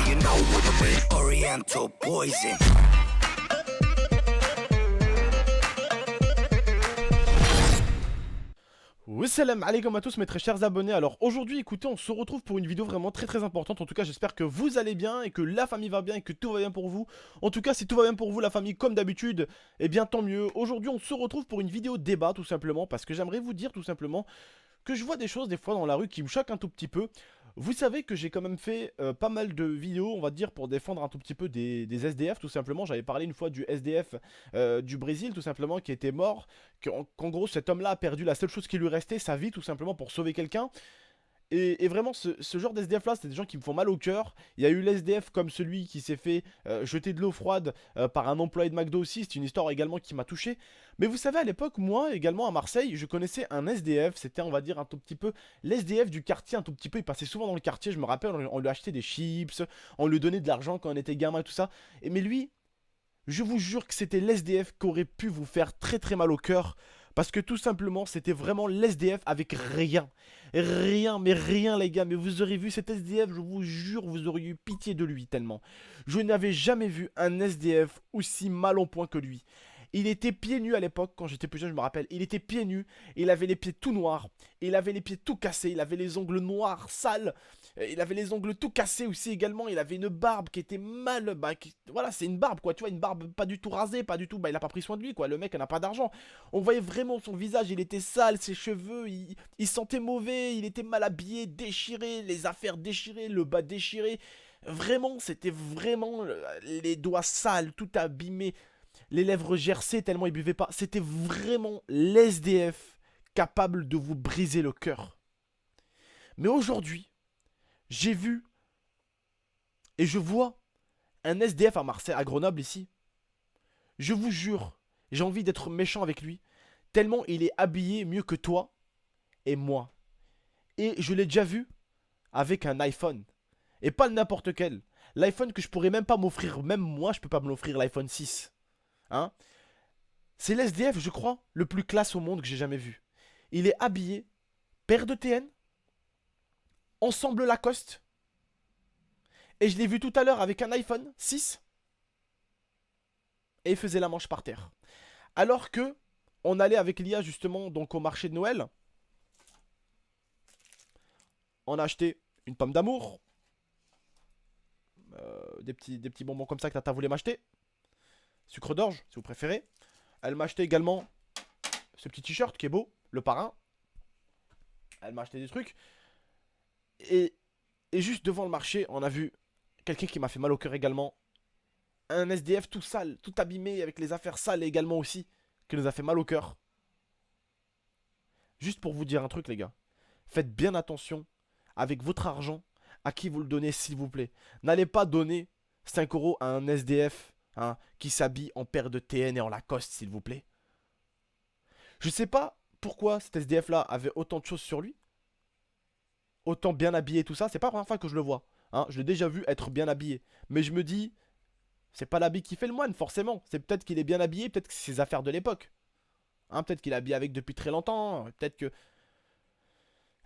you know what I mean? Oriental poison. Salam alaikum à tous mes très chers abonnés. Alors aujourd'hui écoutez, on se retrouve pour une vidéo vraiment très importante. En tout cas j'espère que vous allez bien et que la famille va bien et que tout va bien pour vous. En tout cas si tout va bien pour vous la famille comme d'habitude, eh bien tant mieux. Aujourd'hui on se retrouve pour une vidéo débat tout simplement parce que j'aimerais vous dire tout simplement que je vois des choses des fois dans la rue qui me choquent un tout petit peu. Vous savez que j'ai quand même fait pas mal de vidéos, on va dire, pour défendre un tout petit peu des SDF, tout simplement. J'avais parlé une fois du SDF du Brésil, tout simplement, qui était mort. Qu'en gros, cet homme-là a perdu la seule chose qui lui restait, sa vie, tout simplement, pour sauver quelqu'un. Et vraiment, ce genre d'SDF là, c'est des gens qui me font mal au cœur. Il y a eu l'SDF comme celui qui s'est fait jeter de l'eau froide par un employé de McDo aussi. C'est une histoire également qui m'a touché. Mais vous savez, à l'époque, moi également à Marseille, je connaissais un SDF. C'était, on va dire, un tout petit peu l'SDF du quartier, un tout petit peu. Il passait souvent dans le quartier. Je me rappelle, on lui achetait des chips, on lui donnait de l'argent quand on était gamin et tout ça. Mais lui, je vous jure que c'était l'SDF qui aurait pu vous faire très mal au cœur. Parce que tout simplement, c'était vraiment l'SDF avec rien. Rien, mais rien les gars. Mais vous aurez vu cet SDF, je vous jure, vous auriez eu pitié de lui tellement. Je n'avais jamais vu un SDF aussi mal en point que lui. Il était pieds nus à l'époque, quand j'étais plus jeune, je me rappelle. Il était pieds nus, il avait les pieds tout noirs, il avait les pieds tout cassés, il avait les ongles noirs, sales, il avait les ongles tout cassés aussi également, il avait une barbe qui était mal, voilà, c'est une barbe quoi, tu vois, une barbe pas du tout rasée, pas du tout, il a pas pris soin de lui quoi, le mec n'a pas d'argent. On voyait vraiment son visage, il était sale, ses cheveux, il sentait mauvais, il était mal habillé, déchiré, les affaires déchirées, le bas déchiré. Vraiment, c'était vraiment les doigts sales, tout abîmé. Les lèvres gercées tellement il buvait pas. C'était vraiment l'SDF capable de vous briser le cœur. Mais aujourd'hui, j'ai vu et je vois un SDF à Marseille, à Grenoble ici. Je vous jure, j'ai envie d'être méchant avec lui. Tellement il est habillé mieux que toi et moi. Et je l'ai déjà vu avec un iPhone. Et pas n'importe quel. L'iPhone que je pourrais même pas m'offrir. Même moi, je peux pas me l'offrir, l'iPhone 6. Hein? C'est l'SDF, je crois, le plus classe au monde que j'ai jamais vu. Il est habillé, paire de TN, ensemble Lacoste. Et je l'ai vu tout à l'heure avec un iPhone 6. Et il faisait la manche par terre. Alors que on allait avec l'IA justement donc au marché de Noël. On a acheté une pomme d'amour. Des petits bonbons comme ça que Tata voulait m'acheter. Sucre d'orge, si vous préférez. Elle m'a acheté également ce petit t-shirt qui est beau, le parrain. Elle m'a acheté des trucs. Et juste devant le marché, on a vu quelqu'un qui m'a fait mal au cœur également. Un SDF tout sale, tout abîmé, avec les affaires sales également aussi, qui nous a fait mal au cœur. Juste pour vous dire un truc les gars. Faites bien attention avec votre argent à qui vous le donnez s'il vous plaît. N'allez pas donner 5 € à un SDF qui s'habille en paire de TN et en Lacoste s'il vous plaît. Je sais pas pourquoi cet SDF là avait autant de choses sur lui. Autant bien habillé tout ça. C'est pas la première fois que je le vois. Je l'ai déjà vu être bien habillé. Mais je me dis, c'est pas l'habit qui fait le moine forcément. C'est peut-être qu'il est bien habillé, peut-être que c'est ses affaires de l'époque. Peut-être qu'il est habillé avec depuis très longtemps. Peut-être que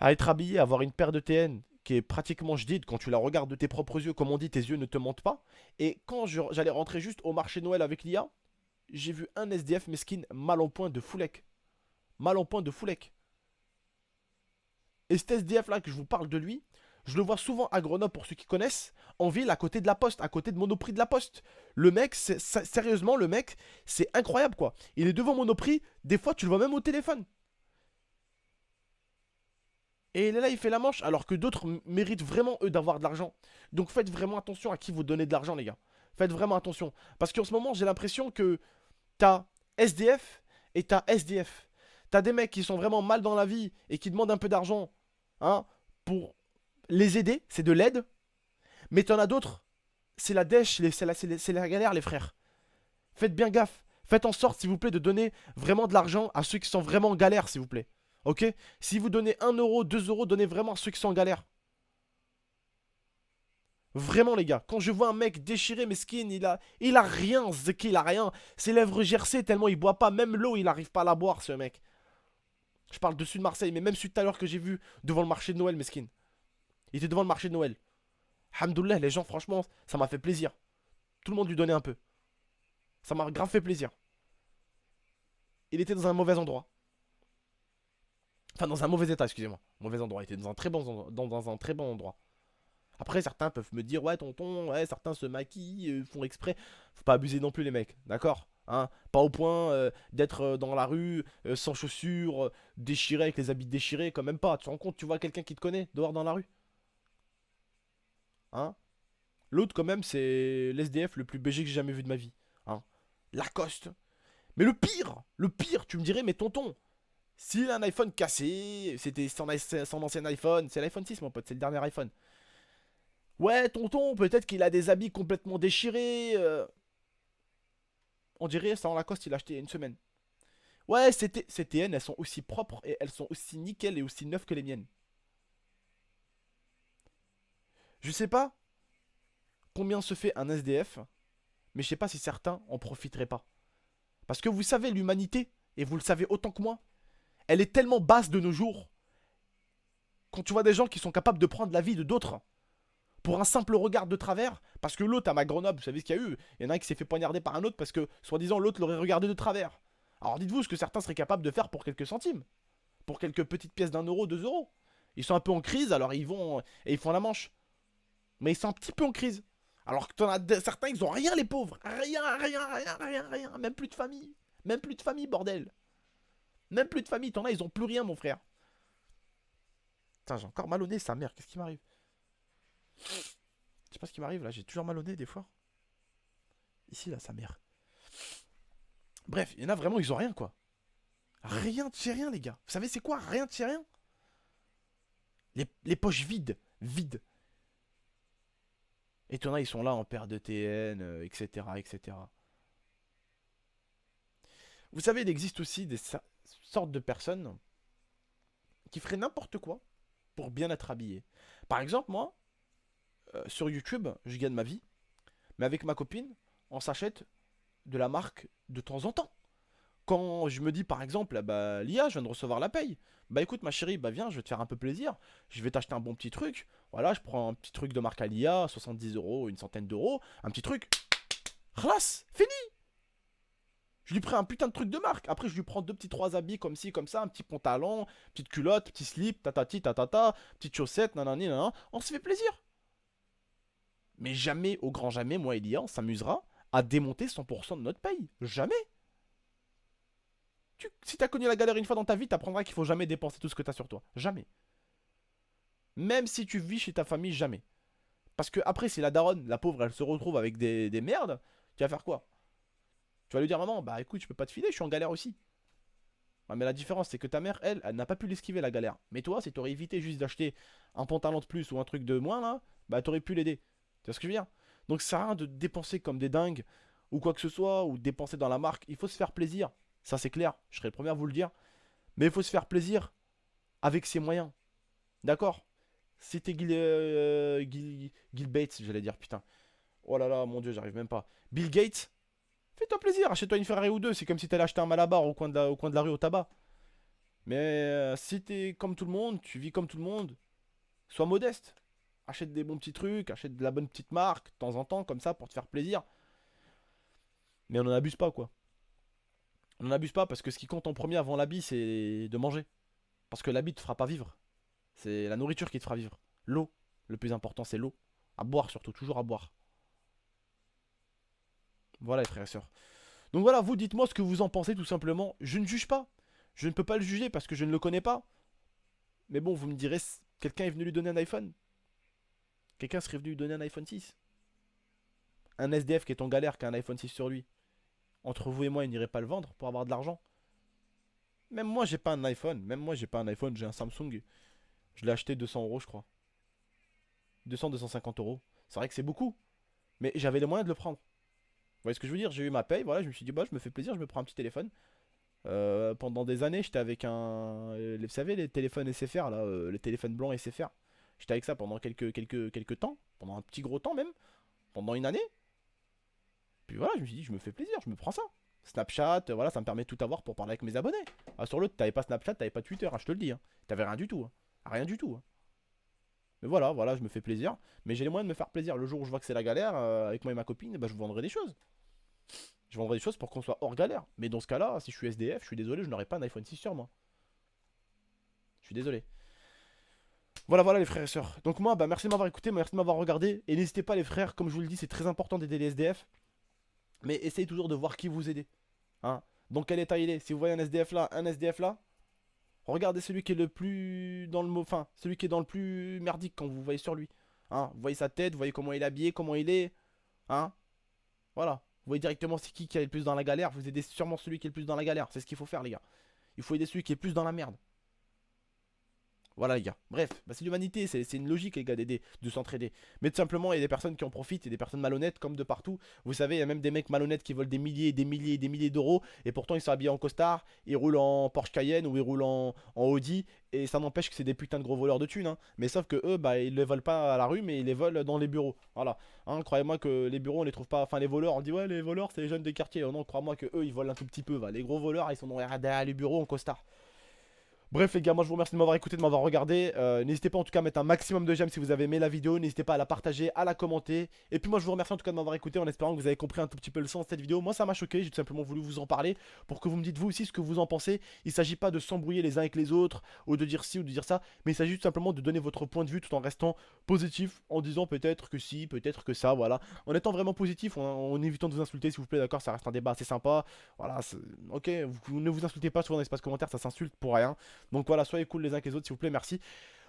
à être habillé, avoir une paire de TN qui est pratiquement jadid quand tu la regardes de tes propres yeux, comme on dit, tes yeux ne te mentent pas. Et quand j'allais rentrer juste au marché de Noël avec l'IA, j'ai vu un SDF mesquine mal en point de Foulek. Mal en point de Foulek. Et cet SDF là que je vous parle de lui, je le vois souvent à Grenoble pour ceux qui connaissent, en ville à côté de la poste, à côté de Monoprix de la poste. Le mec, sérieusement, le mec, c'est incroyable quoi. Il est devant Monoprix, des fois tu le vois même au téléphone. Et là, il fait la manche, alors que d'autres méritent vraiment, eux, d'avoir de l'argent. Donc faites vraiment attention à qui vous donnez de l'argent, les gars. Faites vraiment attention. Parce qu'en ce moment, j'ai l'impression que t'as SDF et t'as SDF. T'as des mecs qui sont vraiment mal dans la vie et qui demandent un peu d'argent pour les aider, c'est de l'aide. Mais t'en as d'autres, c'est la dèche, c'est la galère, les frères. Faites bien gaffe. Faites en sorte, s'il vous plaît, de donner vraiment de l'argent à ceux qui sont vraiment en galère, s'il vous plaît. Ok? Si vous donnez 1 €, 2 €, donnez vraiment à ceux qui sont en galère. Vraiment les gars, quand je vois un mec déchiré, mesquine, il a rien, Zeki, il a rien. Ses lèvres gercées tellement il boit pas, même l'eau il arrive pas à la boire ce mec. Je parle de sud de Marseille, mais même celui tout à l'heure que j'ai vu devant le marché de Noël, mesquine. Il était devant le marché de Noël. Alhamdoulilah, les gens, franchement, ça m'a fait plaisir. Tout le monde lui donnait un peu. Ça m'a grave fait plaisir. Il était dans un mauvais endroit. Enfin, dans un mauvais état, excusez-moi. Mauvais endroit. Il était dans un très bon, dans un très bon endroit. Après, certains peuvent me dire, ouais, tonton, ouais, certains se maquillent, font exprès. Faut pas abuser non plus, les mecs, d'accord, hein? Pas au point d'être dans la rue, sans chaussures, déchiré, avec les habits déchirés, quand même pas. Tu te rends compte, tu vois quelqu'un qui te connaît dehors dans la rue, hein? L'autre, quand même, c'est l'SDF le plus BG que j'ai jamais vu de ma vie, hein? Lacoste. Mais le pire, tu me dirais, mais tonton, s'il a un iPhone cassé, c'était son ancien iPhone, c'est l'iPhone 6, mon pote, c'est le dernier iPhone. Ouais, tonton, peut-être qu'il a des habits complètement déchirés. On dirait, ça en Lacoste, il a acheté il y a une semaine. Ouais, ces TN, elles sont aussi propres et elles sont aussi nickel et aussi neuves que les miennes. Je sais pas combien se fait un SDF, mais je sais pas si certains en profiteraient pas. Parce que vous savez, l'humanité, et vous le savez autant que moi, elle est tellement basse de nos jours. Quand tu vois des gens qui sont capables de prendre la vie de d'autres pour un simple regard de travers, parce que l'autre à ma Grenoble, vous savez ce qu'il y a eu? Il y en a un qui s'est fait poignarder par un autre parce que, soi-disant, l'autre l'aurait regardé de travers. Alors dites-vous ce que certains seraient capables de faire pour quelques centimes, pour quelques petites pièces d'1 euro, 2 euros. Ils sont un peu en crise, alors ils vont et ils font la manche. Mais ils sont un petit peu en crise. Alors que t'en as certains, ils ont rien, les pauvres. Rien. Même plus de famille. Même plus de famille, bordel. Même plus de famille. T'en as, ils ont plus rien, mon frère. Putain, j'ai encore mal au nez, sa mère. Qu'est-ce qui m'arrive? Je sais pas ce qui m'arrive là, j'ai toujours mal au nez des fois. Ici, là, sa mère. Bref, il y en a vraiment, ils ont rien quoi. Rien de chez rien, les gars. Vous savez, c'est quoi? Rien de chez rien. Les poches vides. Vides. Et t'en as, ils sont là en paire de TN, etc., etc. Vous savez, il existe aussi des sortes de personnes qui feraient n'importe quoi pour bien être habillées. Par exemple, moi, sur YouTube, je gagne ma vie, mais avec ma copine, on s'achète de la marque de temps en temps. Quand je me dis par exemple, ah bah Lia, je viens de recevoir la paye. Bah écoute ma chérie, bah viens, je vais te faire un peu plaisir. Je vais t'acheter un bon petit truc. Voilà, je prends un petit truc de marque Alia, 70 euros, une centaine d'euros. Un petit truc. Rlas, fini. Je lui prends un putain de truc de marque. Après, je lui prends deux petits trois habits comme ci, comme ça. Un petit pantalon, petite culotte, petit slip, tatati, tatata, petite chaussette, nanani, nanana. On se fait plaisir. Mais jamais, au grand jamais, moi et Lia, on s'amusera à démonter 100% de notre paye. Jamais. Si t'as connu la galère une fois dans ta vie, t'apprendras qu'il faut jamais dépenser tout ce que t'as sur toi. Jamais. Même si tu vis chez ta famille, jamais. Parce que après, si la daronne, la pauvre, elle se retrouve avec des merdes, tu vas faire quoi? Tu vas lui dire, maman, bah écoute, je peux pas te filer, je suis en galère aussi. Ouais, mais la différence, c'est que ta mère, elle n'a pas pu l'esquiver la galère. Mais toi, si t'aurais évité juste d'acheter un pantalon de plus ou un truc de moins, là, bah t'aurais pu l'aider. Tu vois ce que je veux dire? Donc ça sert à rien de dépenser comme des dingues, ou quoi que ce soit, ou dépenser dans la marque. Il faut se faire plaisir. Ça, c'est clair. Je serai le premier à vous le dire. Mais il faut se faire plaisir avec ses moyens. D'accord? Si t'es Gil Bates, j'allais dire, putain. Oh là là, mon dieu, j'arrive même pas. Bill Gates, fais-toi plaisir, achète-toi une Ferrari ou deux. C'est comme si t'allais acheter un Malabar au coin de la rue au tabac. Mais si t'es comme tout le monde, tu vis comme tout le monde, sois modeste. Achète des bons petits trucs, achète de la bonne petite marque, de temps en temps, comme ça, pour te faire plaisir. Mais on n'en abuse pas, quoi. On n'en abuse pas parce que ce qui compte en premier avant l'habit, c'est de manger. Parce que l'habit te fera pas vivre. C'est la nourriture qui te fera vivre. L'eau, le plus important, c'est l'eau. À boire surtout, toujours à boire. Voilà les frères et sœurs. Donc voilà, vous dites-moi ce que vous en pensez tout simplement. Je ne juge pas. Je ne peux pas le juger parce que je ne le connais pas. Mais bon, vous me direz, quelqu'un est venu lui donner un iPhone. Quelqu'un serait venu lui donner un iPhone 6. Un SDF qui est en galère, qui a un iPhone 6 sur lui. Entre vous et moi, il n'irait pas le vendre pour avoir de l'argent. Même moi, j'ai pas un iPhone. Même moi, j'ai pas un iPhone, j'ai un Samsung. Je l'ai acheté 200 euros, je crois. 200-250 euros. C'est vrai que c'est beaucoup. Mais j'avais les moyens de le prendre. Vous voyez ce que je veux dire? J'ai eu ma paye, voilà, je me suis dit, bah, je me fais plaisir, je me prends un petit téléphone. Pendant des années, j'étais avec un. Vous savez, les téléphones SFR, là, les téléphones blancs SFR. J'étais avec ça pendant quelques temps. Pendant un petit gros temps même. Pendant une année. Puis voilà, je me suis dit, je me fais plaisir, je me prends ça. Snapchat, voilà, ça me permet de tout avoir pour parler avec mes abonnés. Ah, sur l'autre, t'avais pas Snapchat, t'avais pas Twitter, hein, je te le dis. Hein. T'avais rien du tout. Hein. Rien du tout. Hein. Mais voilà, voilà, je me fais plaisir. Mais j'ai les moyens de me faire plaisir. Le jour où je vois que c'est la galère, avec moi et ma copine, bah, je vous vendrai des choses. Je vendrai des choses pour qu'on soit hors galère. Mais dans ce cas-là, si je suis SDF, je suis désolé, je n'aurai pas un iPhone 6 sur moi. Je suis désolé. Voilà, voilà les frères et sœurs. Donc moi, bah merci de m'avoir écouté, merci de m'avoir regardé. Et n'hésitez pas les frères, comme je vous le dis, c'est très important d'aider les SDF. Mais essayez toujours de voir qui vous aider. Hein. Dans quel état il est. Si vous voyez un SDF là, regardez celui qui est le plus dans le mot, enfin, celui qui est dans le plus merdique quand vous voyez sur lui. Hein. Vous voyez sa tête, vous voyez comment il est habillé, comment il est. Hein. Voilà. Vous voyez directement c'est qui est le plus dans la galère. Vous aidez sûrement celui qui est le plus dans la galère. C'est ce qu'il faut faire les gars. Il faut aider celui qui est plus dans la merde. Voilà les gars. Bref, bah, c'est l'humanité, c'est une logique les gars d'aider, de s'entraider. Mais tout simplement, il y a des personnes qui en profitent, il y a des personnes malhonnêtes comme de partout. Vous savez, il y a même des mecs malhonnêtes qui volent des milliers et des milliers et des milliers d'euros. Et pourtant, ils sont habillés en costard, ils roulent en Porsche Cayenne ou ils roulent en Audi. Et ça n'empêche que c'est des putains de gros voleurs de thunes. Hein. Mais sauf que eux, bah, ils les volent pas à la rue, mais ils les volent dans les bureaux. Voilà. Hein, croyez-moi que les bureaux, on les trouve pas. Enfin, les voleurs, on dit ouais, les voleurs, c'est les jeunes des quartiers. Oh non, crois-moi que eux, ils volent un tout petit peu. Va. Les gros voleurs, ils sont derrière les bureaux en costard. Bref les gars, moi je vous remercie de m'avoir écouté, de m'avoir regardé. N'hésitez pas en tout cas à mettre un maximum de j'aime si vous avez aimé la vidéo. N'hésitez pas à la partager, à la commenter. Et puis moi je vous remercie en tout cas de m'avoir écouté en espérant que vous avez compris un tout petit peu le sens de cette vidéo. Moi ça m'a choqué, j'ai tout simplement voulu vous en parler pour que vous me dites vous aussi ce que vous en pensez. Il ne s'agit pas de s'embrouiller les uns avec les autres ou de dire ci ou de dire ça. Mais il s'agit tout simplement de donner votre point de vue tout en restant positif. En disant peut-être que si, peut-être que ça, voilà. En étant vraiment positif, en évitant de vous insulter s'il vous plaît, d'accord. Ça reste un débat assez sympa. Voilà, ok, vous ne vous insultez pas souvent dans l'espace commentaire, ça s'insulte pour rien. Donc voilà, soyez cool les uns avec les autres s'il vous plaît, merci.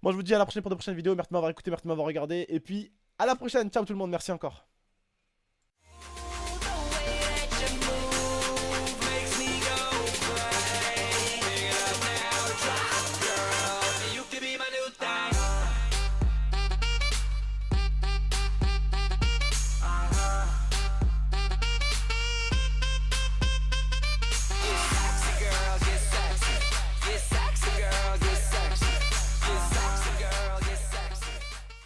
Moi je vous dis à la prochaine pour de prochaines vidéos, merci de m'avoir écouté, merci de m'avoir regardé, et puis à la prochaine, ciao tout le monde, merci encore.